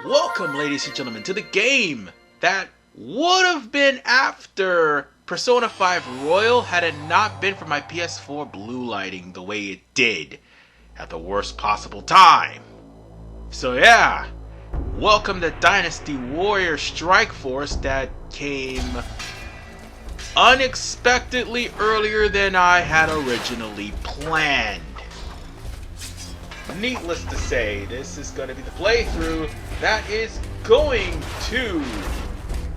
Welcome, ladies and gentlemen, to the game that would have been after Persona 5 Royal had it not been for my PS4 blue lighting the way it did at the worst possible time. So yeah, welcome to Dynasty Warriors Strikeforce that came unexpectedly earlier than I had originally planned. Needless to say, this is going to be the playthrough that is going to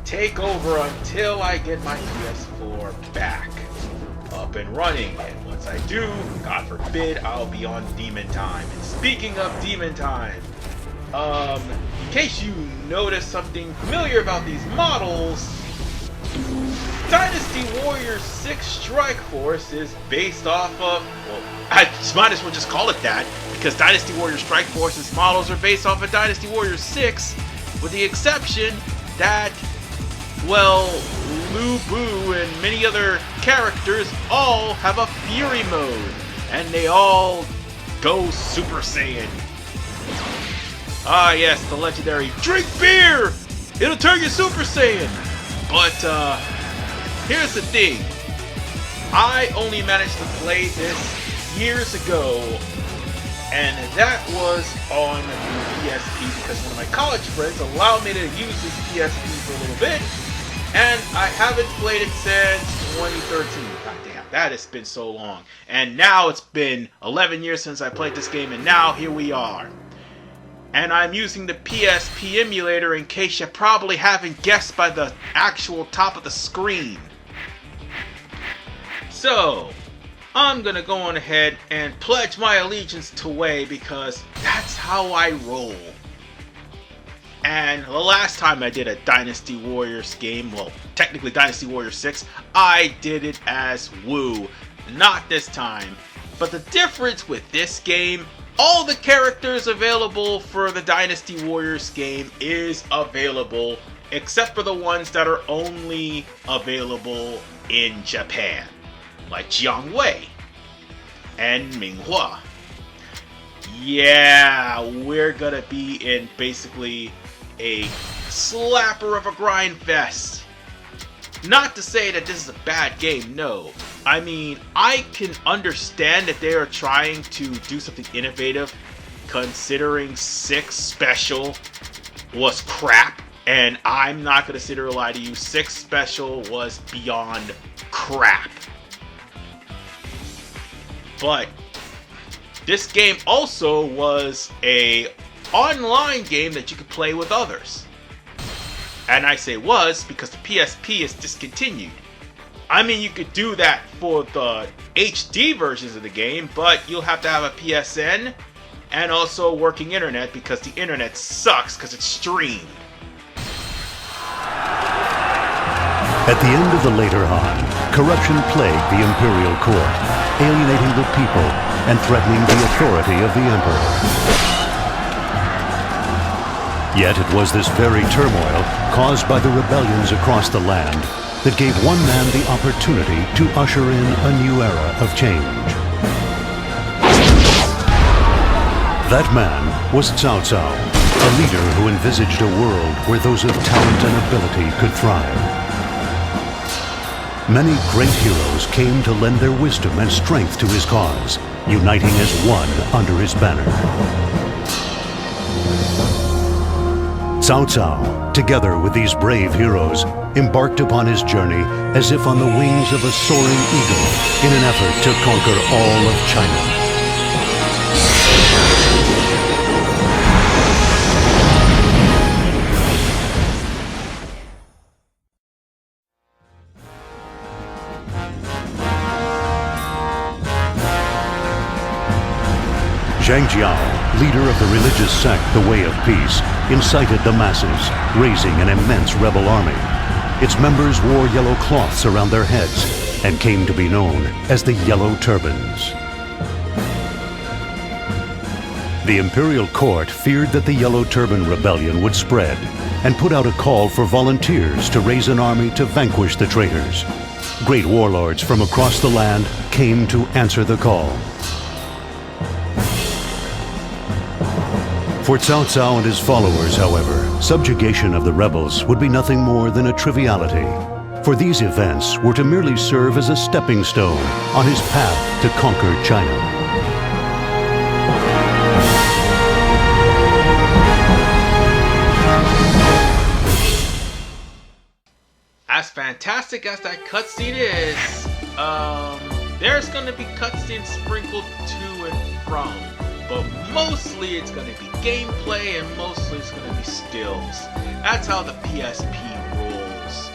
take over until I get my PS4 back up and running. And once I do, God forbid, I'll be on Demon Time. And speaking of Demon Time, in case you notice something familiar about these models, Dynasty Warriors 6 Strikeforce is based off of, well, I might as well just call it that, because Dynasty Warriors Strikeforce's models are based off of Dynasty Warriors 6, with the exception that, well, Lu Bu and many other characters all have a Fury mode, and they all go Super Saiyan. Ah yes, the legendary drink beer! It'll turn you Super Saiyan! But, here's the thing. I only managed to play this years ago, and that was on the PSP because one of my college friends allowed me to use his PSP for a little bit, and I haven't played it since 2013. God damn, that has been so long. And now it's been 11 years since I played this game, and now here we are. And I'm using the PSP emulator in case you probably haven't guessed by the actual top of the screen. So, I'm gonna go on ahead and pledge my allegiance to Wei because that's how I roll. And the last time I did a Dynasty Warriors game, well, technically Dynasty Warriors 6, I did it as Wu. Not this time. But the difference with this game, all the characters available for the Dynasty Warriors game is available, except for the ones that are only available in Japan, like Jiang Wei and Minghua. Yeah, we're gonna be in basically a slapper of a grind fest. Not to say that this is a bad game, no. I mean, I can understand that they are trying to do something innovative, considering 6 Special was crap, and I'm not going to sit here and lie to you, 6 Special was beyond crap. But this game also was a online game that you could play with others. And I say was because the PSP is discontinued. I mean, you could do that for the HD versions of the game, but you'll have to have a PSN and also working internet because the internet sucks because it's streamed. At the end of the later Han, corruption plagued the imperial court, alienating the people and threatening the authority of the emperor. Yet it was this very turmoil, caused by the rebellions across the land, that gave one man the opportunity to usher in a new era of change. That man was Cao Cao, a leader who envisaged a world where those of talent and ability could thrive. Many great heroes came to lend their wisdom and strength to his cause, uniting as one under his banner. Cao Cao, together with these brave heroes, embarked upon his journey as if on the wings of a soaring eagle in an effort to conquer all of China. Zhang Jiao, leader of the religious sect The Way of Peace, incited the masses, raising an immense rebel army. Its members wore yellow cloths around their heads and came to be known as the Yellow Turbans. The imperial court feared that the Yellow Turban Rebellion would spread and put out a call for volunteers to raise an army to vanquish the traitors. Great warlords from across the land came to answer the call. For Cao Cao and his followers, however, subjugation of the rebels would be nothing more than a triviality. For these events were to merely serve as a stepping stone on his path to conquer China. As fantastic as that cutscene is, there's gonna be cutscenes sprinkled to and from, but mostly it's gonna be gameplay and mostly it's gonna be stills. That's how the PSP rolls.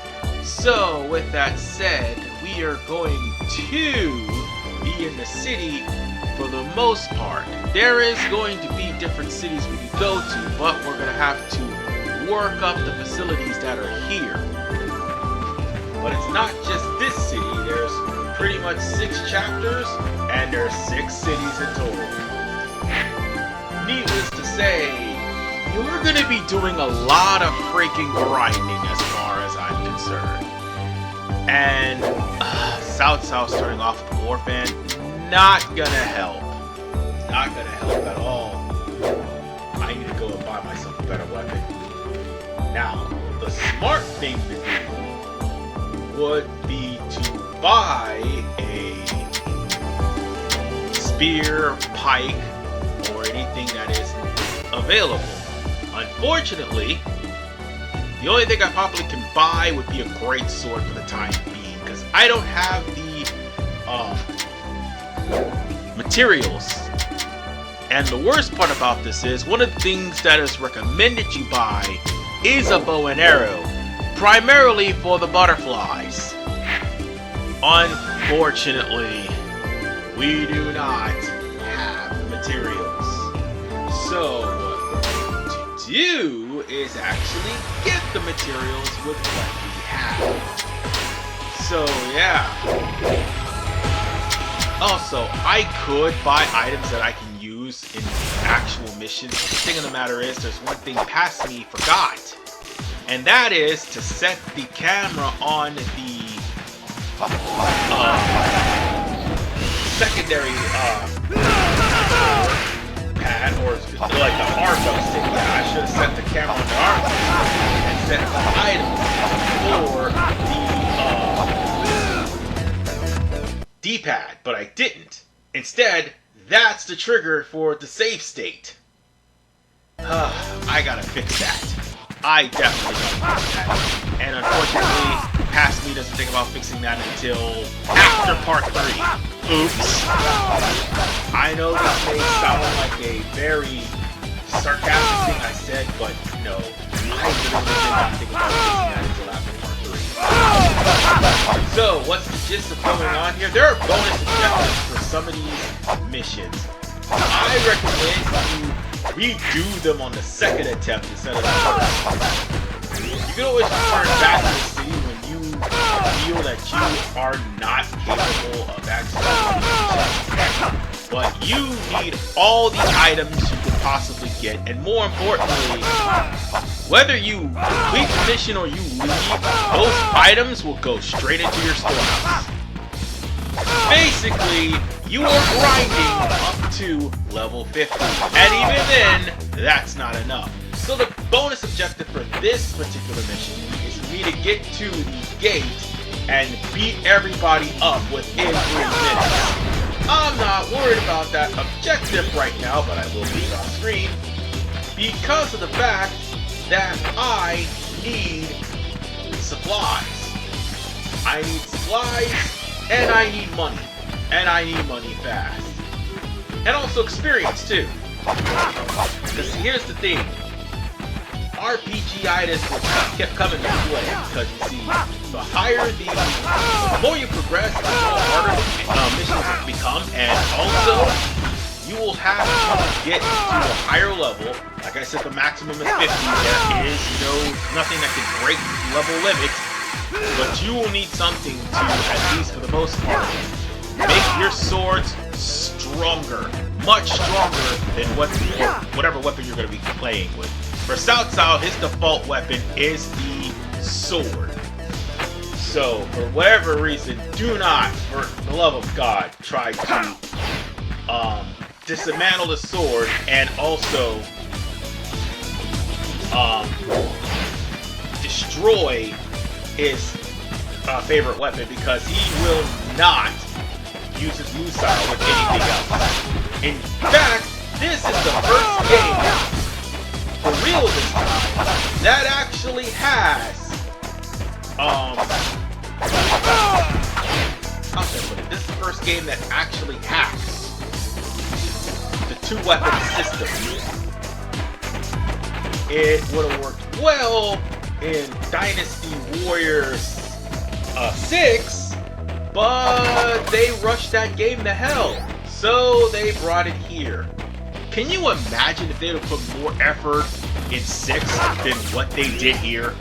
So with that said, we are going to be in the city for the most part. There is going to be different cities we can go to, but we're gonna have to work up the facilities that are here. But it's not just this city, there's pretty much 6 chapters, and there's 6 cities in total. Needless to say, you're gonna be doing a lot of freaking grinding as far as I'm concerned. And South starting off with the Warfan, not gonna help. Not gonna help at all. I need to go and buy myself a better weapon. Now, the smart thing to do would be to buy a spear, pike, or anything that is available. Unfortunately, the only thing I probably can buy would be a great sword for the time being, because I don't have the materials. And the worst part about this is, one of the things that is recommended you buy is a bow and arrow, primarily for the butterflies. Unfortunately, we do not have the materials. So what we're going to do is actually get the materials with what we have. So yeah. Also, I could buy items that I can use in actual missions. The thing of the matter is, there's one thing past me forgot. And that is to set the camera on the secondary pad, or like the hardware stick. Yeah, I should have set the camera on the hardware and set the items for the D-pad, but I didn't. Instead, that's the trigger for the save state. I gotta fix that. I definitely gotta fix that. And unfortunately, past me doesn't think about fixing that until after part 3. Oops. I know this may sound like a very sarcastic thing I said, but no. I literally did not think about fixing that until after part 3. So, what's the gist of going on here? There are bonus objectives for some of these missions. I recommend you redo them on the second attempt instead of the first. You can always return back to the city when you feel that you are not capable of actually, but you need all the items you can possibly get, and more importantly, whether you complete the mission or you leave, those items will go straight into your storehouse. Basically, you are grinding up to level 50, and even then, that's not enough. So the bonus objective for this particular mission is for me to get to the gate and beat everybody up within 3 minutes. I'm not worried about that objective right now, but I will be on screen, because of the fact that I need supplies. I need supplies, and I need money. And I need money fast. And also experience, too. Because here's the thing. RPG items kept coming to play. Because you see, the more you progress, the harder missions will become. And also, you will have to get to a higher level. Like I said, the maximum is 50. There is nothing that can break level limits. But you will need something to, at least for the most part, make your swords stronger, much stronger than whatever weapon you're going to be playing with. For Cao Cao, his default weapon is the sword. So, for whatever reason, do not, for the love of God, try to dismantle the sword and also destroy his favorite weapon, because he will not use his move style with anything else. In fact, this is the first game, for real this time, that actually has, how can I put it? This is the first game that actually has the two-weapon system. It would have worked well in Dynasty Warriors 6, but they rushed that game to hell, so they brought it here. Can you imagine if they would have put more effort in 6 than what they did here?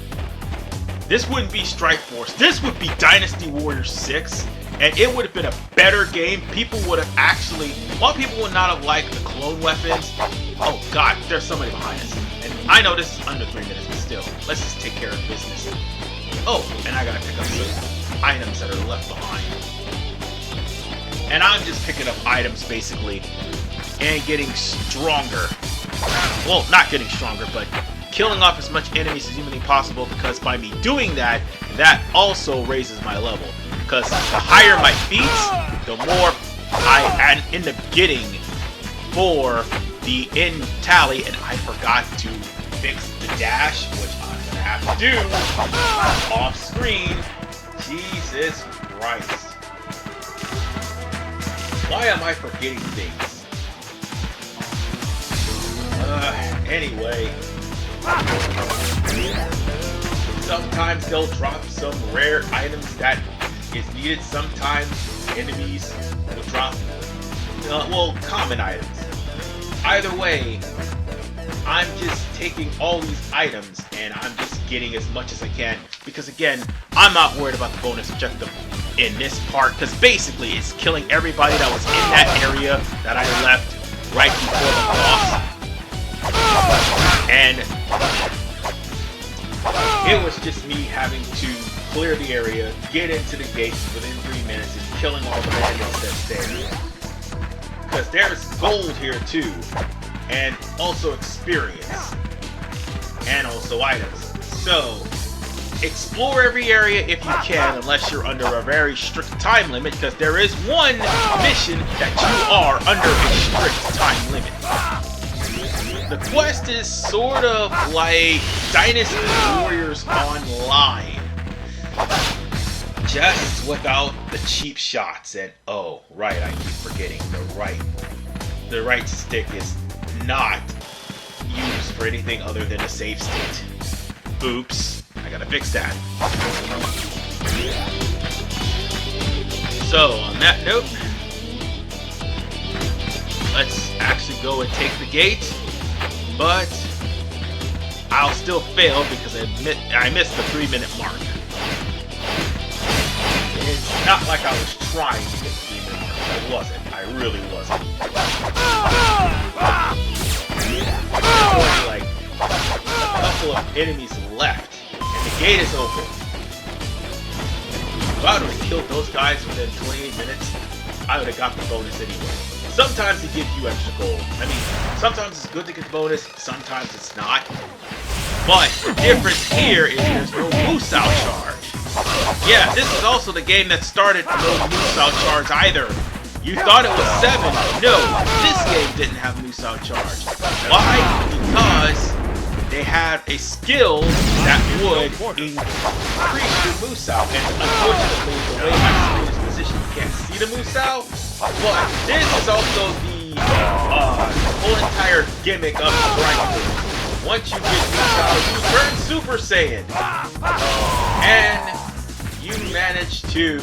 This wouldn't be Strikeforce. This would be Dynasty Warriors 6, and it would have been a better game. People would have actually... While people would not have liked the clone weapons... Oh god, there's somebody behind us. And I know this is under 3 minutes, but still. Let's just take care of business. Oh, and I gotta pick up some items that are left behind. And I'm just picking up items, basically, and getting stronger. Well, not getting stronger, but killing off as much enemies as humanly possible, because by me doing that, that also raises my level. Because the higher my feats, the more I end up getting for the end tally. And I forgot to fix the dash, which I'm going to have to do off screen. Jesus Christ. Why am I forgetting things? Anyway. Sometimes they'll drop some rare items that is needed. Sometimes enemies will drop, well, common items. Either way, I'm just taking all these items and I'm just getting as much as I can. Because again, I'm not worried about the bonus objective in this part, because basically it's killing everybody that was in that area that I left right before the boss. And it was just me having to clear the area, get into the gates within 3 minutes, and killing all the bandits that's there. Because there's gold here too, and also experience, and also items. So, explore every area if you can, unless you're under a very strict time limit, because there is one mission that you are under a strict time limit. The quest is sort of like Dynasty Warriors Online, just without the cheap shots. And oh, right, I keep forgetting the right stick is not used for anything other than a save state. Oops, I gotta fix that. So on that note, let's actually go and take the gate. But I'll still fail because I missed the 3-minute mark. It's not like I was trying to get the 3-minute mark. I wasn't. I really wasn't. There's only like a couple of enemies left, and the gate is open. If I would have killed those guys within 28 minutes, I would have got the bonus anyway. Sometimes it gives you extra gold. I mean, sometimes it's good to get the bonus, sometimes it's not. But the difference here is there's no Musou charge. Yeah, this is also the game that started no Musou charge either. You thought it was 7. No, this game didn't have Musou charge. Why? Because they had a skill that would increase your Musou. And unfortunately, the way my screen is positioned, you can't see the Musou. But this is also the whole entire gimmick of Strikeforce. Once you get Musou, you turn Super Saiyan. And you manage to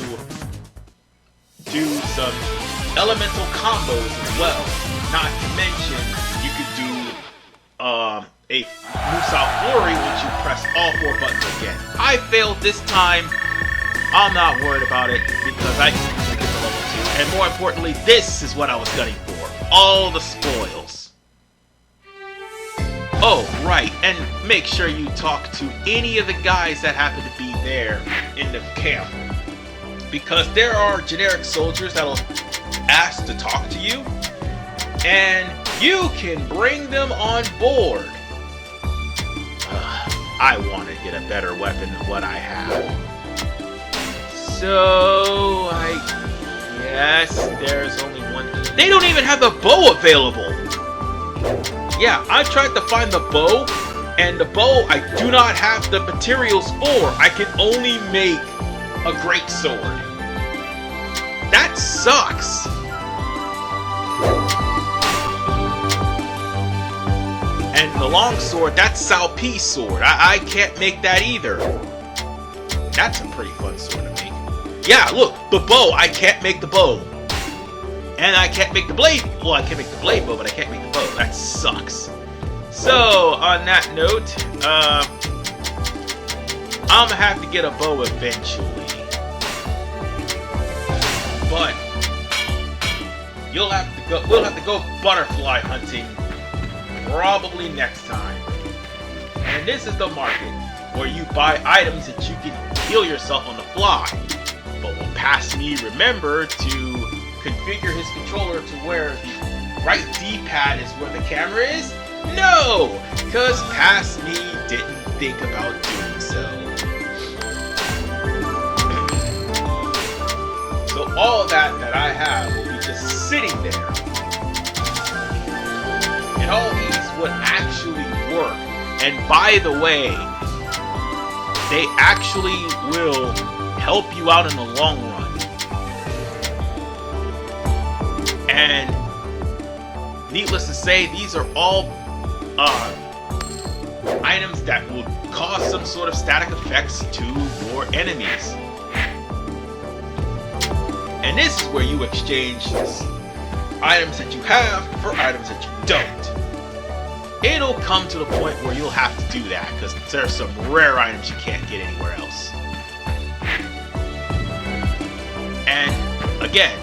do some elemental combos as well. Not to mention, you could do a Musou Flurry, which you press all 4 buttons again. I failed this time. I'm not worried about it because I can get to level 2. And more importantly, this is what I was gunning for. All the spoils. Oh, right, and make sure you talk to any of the guys that happen to be there in the camp. Because there are generic soldiers that'll ask to talk to you, and you can bring them on board. I want to get a better weapon than what I have. So, I guess there's only one. They don't even have the bow available! Yeah, I tried to find the bow, and the bow I do not have the materials for. I can only make a great sword. That sucks! And the long sword, that's Sao P's sword. I can't make that either. That's a pretty fun sword to make. Yeah, look, the bow, I can't make the bow. And I can't make the blade. Well, I can make the blade bow, but I can't make the bow. That sucks. So, on that note, I'm gonna have to get a bow eventually. But we'll have to go butterfly hunting probably next time. And this is the market where you buy items that you can heal yourself on the fly. But will Past Me remember to configure his controller to where the right D-pad is where the camera is? No! Because Past Me didn't think about doing so. So all that I have will be just sitting there. And all these would actually work. And by the way, they actually will help you out in the long run. And needless to say, these are all items that will cause some sort of static effects to your enemies. And this is where you exchange items that you have for items that you don't. It'll come to the point where you'll have to do that, because there are some rare items you can't get anywhere else. And again,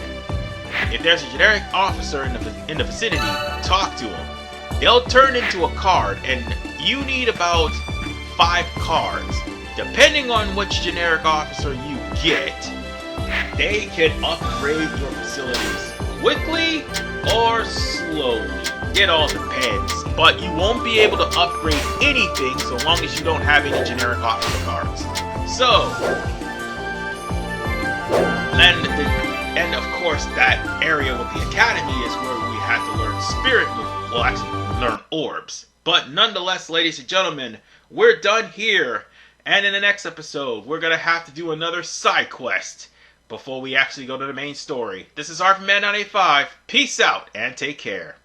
if there's a generic officer in the vicinity, talk to him. They'll turn into a card, and you need about 5 cards. Depending on which generic officer you get, they can upgrade your facilities quickly or slowly. It all depends. But you won't be able to upgrade anything so long as you don't have any generic officer cards. So, and of course, that area with the academy is where we had to learn spirit move. Well, actually, learn orbs. But nonetheless, ladies and gentlemen, we're done here. And in the next episode, we're going to have to do another side quest before we actually go to the main story. This is R from Man985. Peace out and take care.